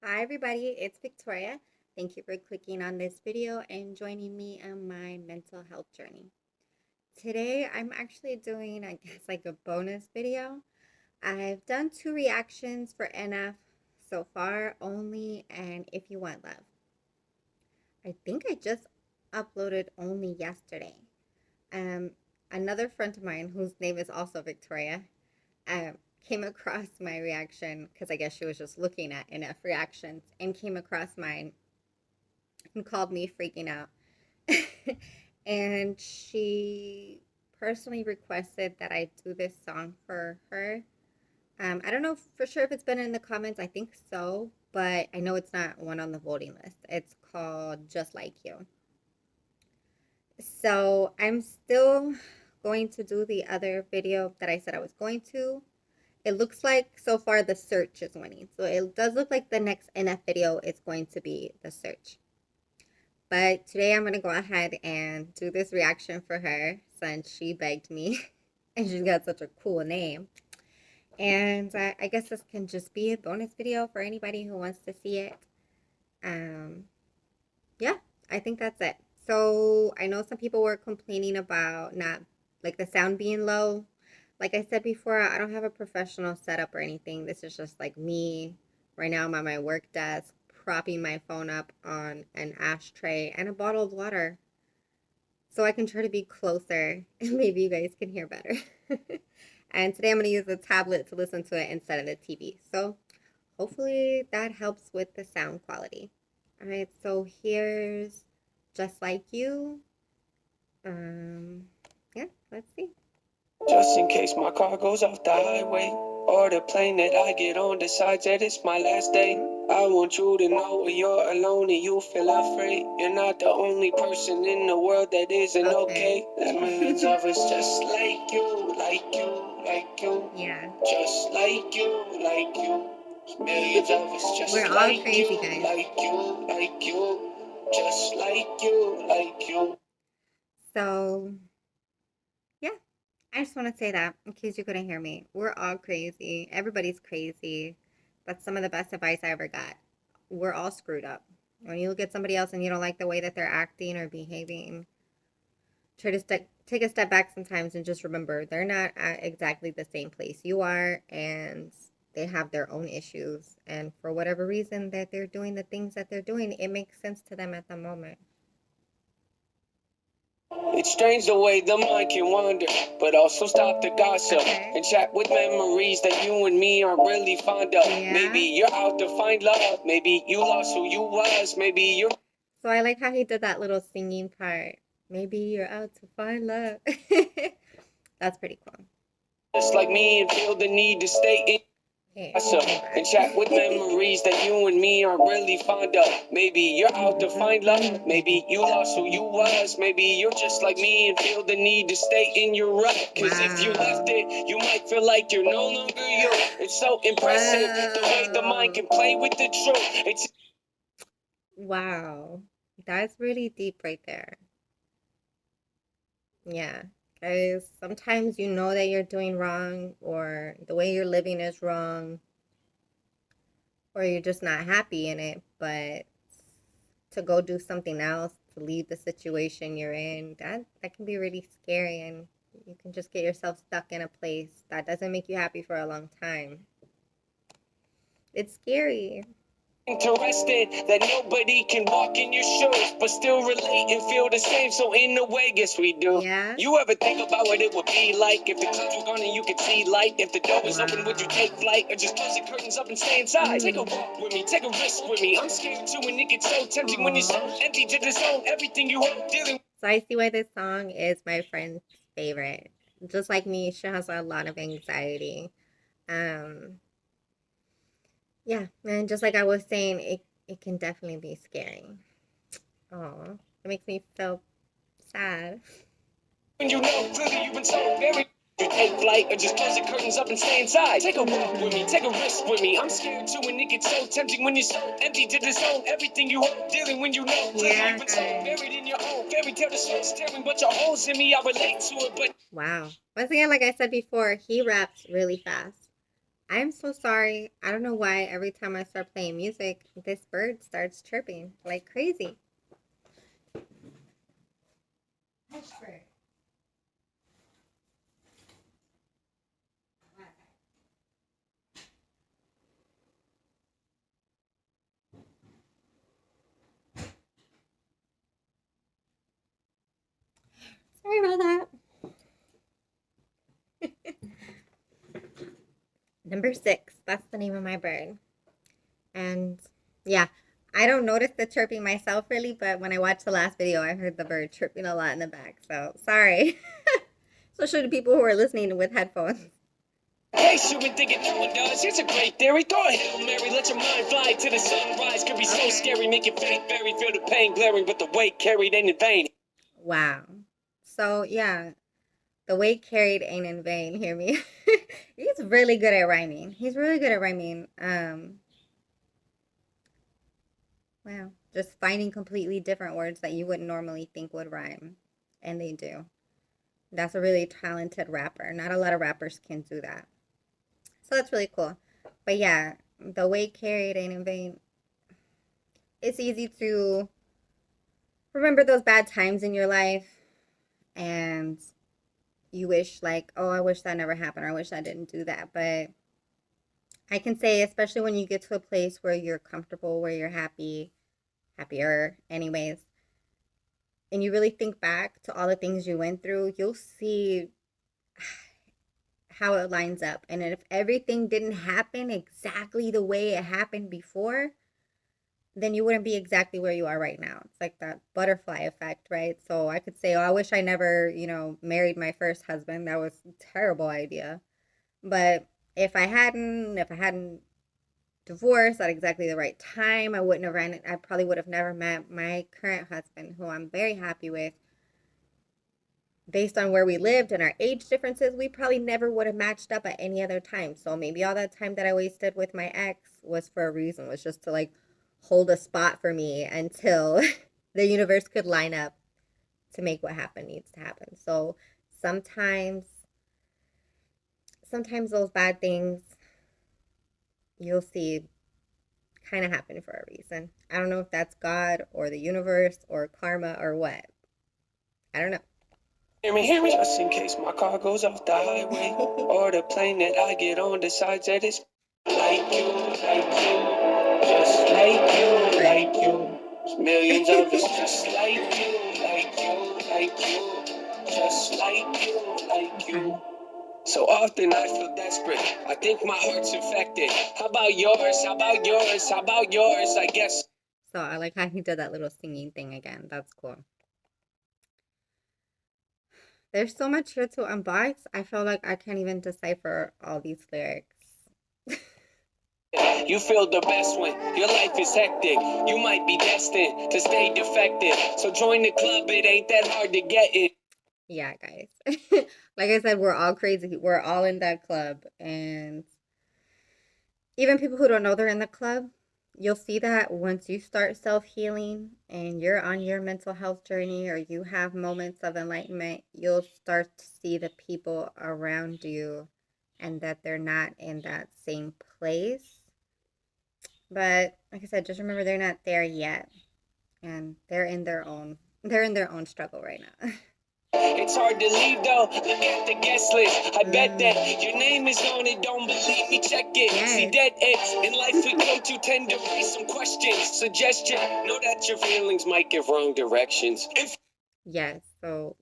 Hi everybody, it's Victoria. Thank you for clicking on this video and joining me on my mental health journey. Today I'm actually doing, I guess, like a bonus video. I've done 2 reactions for NF so far only, and If You Want Love. I think I just uploaded only yesterday. Um, Another friend of mine whose name is also Victoria um, came across my reaction because I guess she was just looking at NF reactions and came across mine and called me freaking out. And she personally requested that I do this song for her. I don't know for sure if it's been in the comments. I think so, but I know it's not one on the voting list. It's called Just Like You. So I'm still going to do the other video that I said I was going to. It looks like so far the search is winning. So it does look like the next NF video is going to be the search. But today I'm going to go ahead and do this reaction for her since she begged me and she's got such a cool name. And I guess this can just be a bonus video for anybody who wants to see it. Yeah, I think that's it. So I know some people were complaining about not like the sound being low. Like I said before, I don't have a professional setup or anything. This is just like me right now. I'm at my work desk, propping my phone up on an ashtray and a bottle of water so I can try to be closer and maybe you guys can hear better. And today I'm going to use a tablet to listen to it instead of the TV. So hopefully that helps with the sound quality. All right, so here's Just Like You. Yeah, let's see. Just in case my car goes off the highway, or the plane that I get on decides that it's my last day. I want you to know when you're alone and you feel afraid, you're not the only person in the world that isn't okay. There's millions of us just like you, like you, like you. Yeah. Just like you, like you. Millions of us just We're all like crazy, you, guys. like you, like you. Just like you, like you. So, yeah, I just want to say that in case you couldn't hear me. We're all crazy. Everybody's crazy. That's some of the best advice I ever got. We're all screwed up. When you look at somebody else and you don't like the way that they're acting or behaving, try to take a step back sometimes and just remember they're not at exactly the same place you are, and they have their own issues. And for whatever reason that they're doing the things that they're doing, it makes sense to them at the moment. It's strange the way the mind can wander, but also stop the gossip and chat with memories that you and me aren't really fond of. Yeah. Maybe you're out to find love. Maybe you lost who you was. Maybe you're. So I like how he did that little singing part. Maybe you're out to find love. That's pretty cool. Just like me and feel the need to stay in. And chat with memories that you and me aren't really fond of. Maybe you're out to find love. Maybe you lost who you was. Maybe you're just like me and feel the need to stay in your rut. Cause if you left it, you might feel like you're no longer you. It's so impressive the way the mind can play with the truth. It's wow. That's really deep right there. Yeah. Because sometimes you know that you're doing wrong, or the way you're living is wrong, or you're just not happy in it, but to go do something else, to leave the situation you're in, that can be really scary, and you can just get yourself stuck in a place that doesn't make you happy for a long time. It's scary. interested that nobody can walk in your shoes but still relate and feel the same, so in a way, guess we do. Yeah. You ever think about what it would be like if the clouds were gone and you could see light? If the door was open, would you take flight or just close the curtains up and stay inside? Take a walk with me, take a risk with me. I'm scared too, and it gets so tempting when you're so empty to disown everything you hold dealing. So I see why this song is my friend's favorite. Just like me, she has a lot of anxiety. Yeah, and just like I was saying, it can definitely be scary. Oh, it makes me feel sad. When you know clearly you've been so very. You take flight or just close the curtains up and stay inside. Take a walk with me, take a risk with me. I'm scared too, and it gets so tempting when you're so empty to disown everything you hold dealing. When you know clearly you've been so buried in your own fairy tale, the short staring, but your holes in me, I relate to it. But wow, once again, like I said before, he raps really fast. I'm so sorry. I don't know why every time I start playing music, this bird starts chirping like crazy. Hush, bird. Sorry about that. Number 6. That's the name of my bird. And yeah, I don't notice the chirping myself really, but when I watched the last video, I heard the bird chirping a lot in the back. So sorry. Especially the people who are listening with headphones. Hey, you've been thinking no one does. Here's a great theory. Throw a Hail Mary, let your mind fly to the sunrise. Could be so scary, make your faith very, feel the pain glaring, but the weight carried ain't in vain. Wow. So yeah, the weight carried ain't in vain. Hear me? He's really good at rhyming. He's really good at rhyming. Wow. Just finding completely different words that you wouldn't normally think would rhyme. And they do. That's a really talented rapper. Not a lot of rappers can do that. So that's really cool. But yeah, the weight carried ain't in vain. It's easy to remember those bad times in your life and you wish like, oh, I wish that never happened or I wish I didn't do that. But I can say, especially when you get to a place where you're comfortable, where you're happy, happier anyways, and you really think back to all the things you went through, you'll see how it lines up. And if everything didn't happen exactly the way it happened before, then you wouldn't be exactly where you are right now. It's like that butterfly effect, right? So I could say, oh, I wish I never, married my first husband. That was a terrible idea. But if I hadn't divorced at exactly the right time, I probably would have never met my current husband, who I'm very happy with. Based on where we lived and our age differences, we probably never would have matched up at any other time. So maybe all that time that I wasted with my ex was for a reason, was just to like hold a spot for me until the universe could line up to make what happen needs to happen. So sometimes sometimes those bad things you'll see kind of happen for a reason. I don't know if that's God or the universe or karma or what. I don't know. Hear me, just in case my car goes off the highway or the plane that I get on decides that it's like you, just like you. There's millions of us just like you, just like you. So often I feel desperate. I think my heart's infected. How about yours? How about yours? How about yours? I guess. So I like how he did that little singing thing again. That's cool. There's so much here to unbox. I feel like I can't even decipher all these lyrics. You feel the best when your life is hectic. You might be destined to stay defective. So join the club, it ain't that hard to get in. Yeah, guys. Like I said, we're all crazy. We're all in that club. And even people who don't know they're in the club, you'll see that once you start self healing and you're on your mental health journey or you have moments of enlightenment, you'll start to see the people around you and that they're not in that same place. But like I said, just remember they're not there yet. And they're in their own struggle right now. It's hard to leave though. Look at the guest list. I bet that your name is on it. Don't believe me? Check it. Yes. See, dead ends in life we come to tend to raise some questions. Suggestion. Know that your feelings might give wrong directions. Yes. So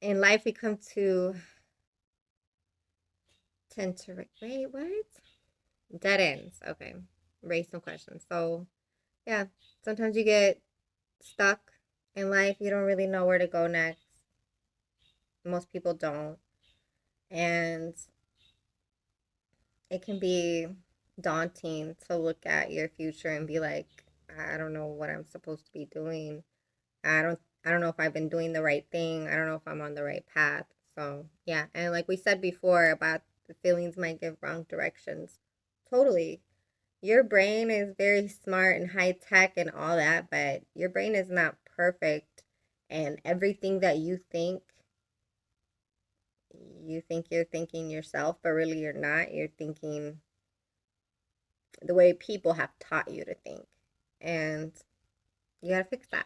in life we come to tend to wait, what? Dead ends. Okay. Raise some questions. So yeah, sometimes you get stuck in life. You don't really know where to go next. Most people don't. And it can be daunting to look at your future and be like, I don't know what I'm supposed to be doing. I don't know if I've been doing the right thing. I don't know if I'm on the right path. So, yeah, and like we said before about the feelings might give wrong directions. Totally. Your brain is very smart and high tech and all that, but your brain is not perfect and everything that you think you think you're thinking yourself, but really you're not. You're thinking the way people have taught you to think. And you gotta fix that.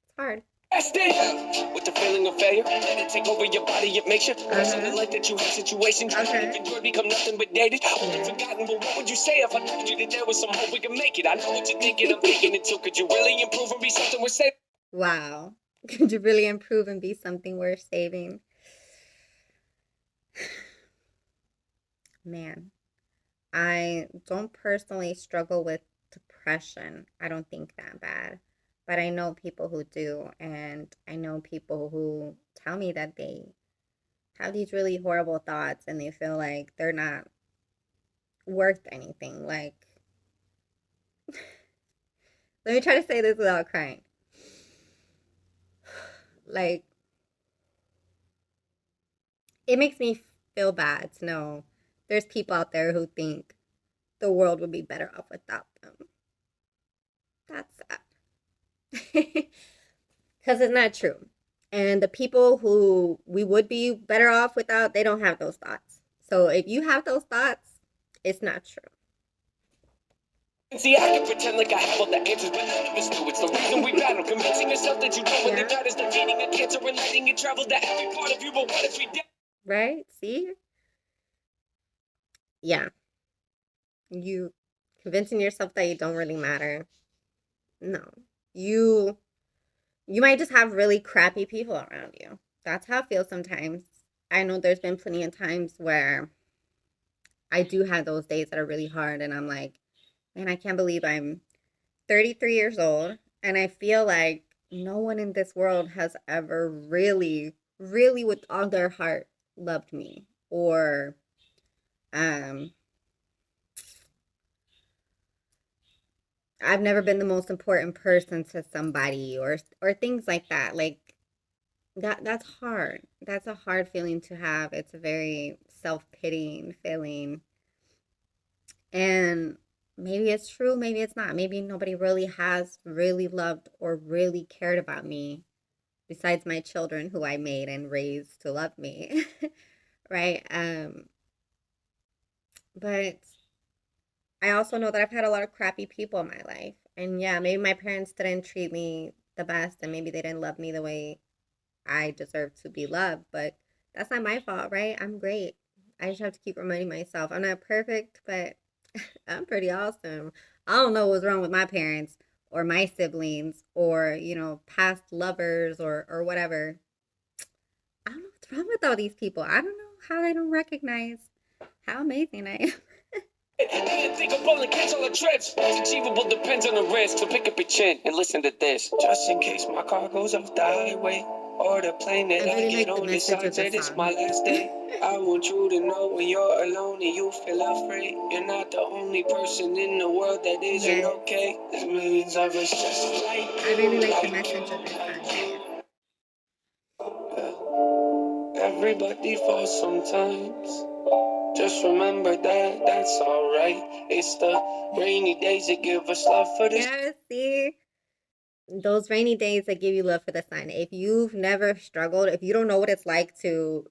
It's hard. With the feeling of failure, let it take over your body. It makes you feeling like that you have situations. You become nothing but dated. Forgotten, but what would you say if I told you that there was some hope we could make it? I know what you're thinking. I'm thinking it too. Could you really improve and be something worth saving? Wow. Could you really improve and be something worth saving? Man, I don't personally struggle with depression. I don't think that bad. But I know people who do, and I know people who tell me that they have these really horrible thoughts and they feel like they're not worth anything. Like, let me try to say this without crying. Like, it makes me feel bad to know there's people out there who think the world would be better off without them. That's sad. Because it's not true. And the people who we would be better off without, they don't have those thoughts. So if you have those thoughts, it's not true. See, I can pretend like I have all the answers, but none of us do. It's the reason we battle. Convincing yourself that you know what it matters, defeating a cancer and letting it travel to every part of you. But what if we did? Right? See? Yeah. You convincing yourself that you don't really matter. No. You might just have really crappy people around you. That's how I feel sometimes. I know there's been plenty of times where I do have those days that are really hard and I'm like, man, I can't believe I'm 33 years old and I feel like no one in this world has ever really, really with all their heart loved me. Or I've never been the most important person to somebody or things like that. Like that's hard. That's a hard feeling to have. It's a very self-pitying feeling. And maybe it's true, maybe it's not. Maybe nobody really has really loved or really cared about me besides my children who I made and raised to love me. Right? But I also know that I've had a lot of crappy people in my life. And yeah, maybe my parents didn't treat me the best and maybe they didn't love me the way I deserve to be loved, but that's not my fault, right? I'm great. I just have to keep reminding myself I'm not perfect, but I'm pretty awesome. I don't know what's wrong with my parents or my siblings or, past lovers or whatever. I don't know what's wrong with all these people. I don't know how they don't recognize how amazing I am. Unthinkable and cancel the trips. What's achievable depends on the risk. So pick up your chin and listen to this. Just in case my car goes off the highway or the plane that I get on decides that it's my last day. I want you to know when you're alone and you feel afraid, you're not the only person in the world that isn't okay. There's millions of us just like you. I really like the message of this song. Everybody falls sometimes. Just remember that that's alright. It's the rainy days that give us love for this. Yeah, see? Those rainy days that give you love for the sun. If you've never struggled, if you don't know what it's like to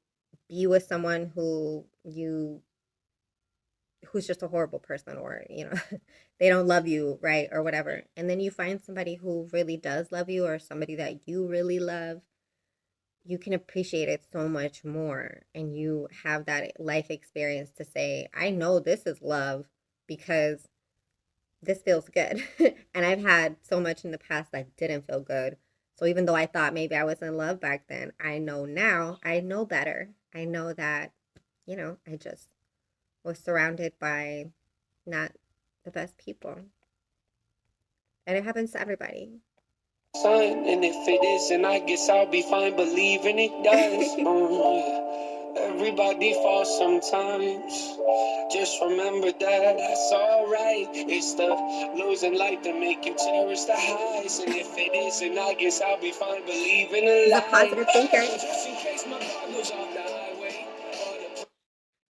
be with someone who's just a horrible person or, they don't love you, right? Or whatever. And then you find somebody who really does love you or somebody that you really love, you can appreciate it so much more. And you have that life experience to say, I know this is love because this feels good. And I've had so much in the past that didn't feel good. So even though I thought maybe I was in love back then, I know now, I know better. I know that, I just was surrounded by not the best people. And it happens to everybody. And if it isn't, I guess I'll be fine believing it does. Everybody falls sometimes. Just remember that that's alright. It's the losing light that make you cherish the highs. And if it isn't, I guess I'll be fine believing in life. He's a positive thinker. Just in case my car goes off the highway.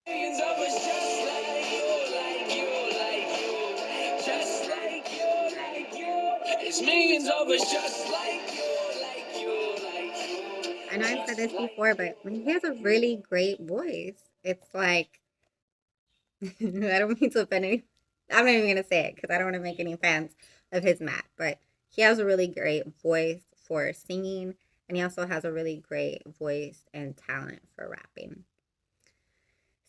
Millions of us just like you. Just like you. There's millions of us just like you. And I I've said this before, but he has a really great voice. It's like, I don't mean to offend any. I'm not even gonna say it because I don't want to make any fans of his mad, but he has a really great voice for singing, and he also has a really great voice and talent for rapping.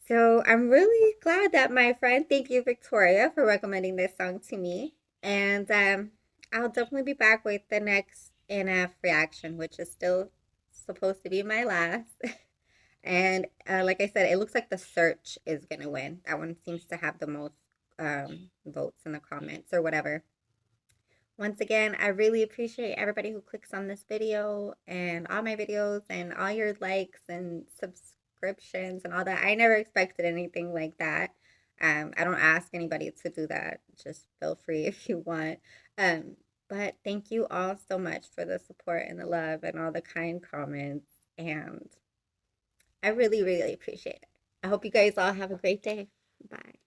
So I'm really glad that my friend, thank you, Victoria, for recommending this song to me. And I'll definitely be back with the next NF reaction, which is still supposed to be my last. And like I said, it looks like The Search is going to win. That one seems to have the most votes in the comments or whatever. Once again, I really appreciate everybody who clicks on this video and all my videos and all your likes and subscriptions and all that. I never expected anything like that. I don't ask anybody to do that. Just feel free if you want. Um, but thank you all so much for the support and the love and all the kind comments. And I really, really appreciate it. I hope you guys all have a great day. Bye.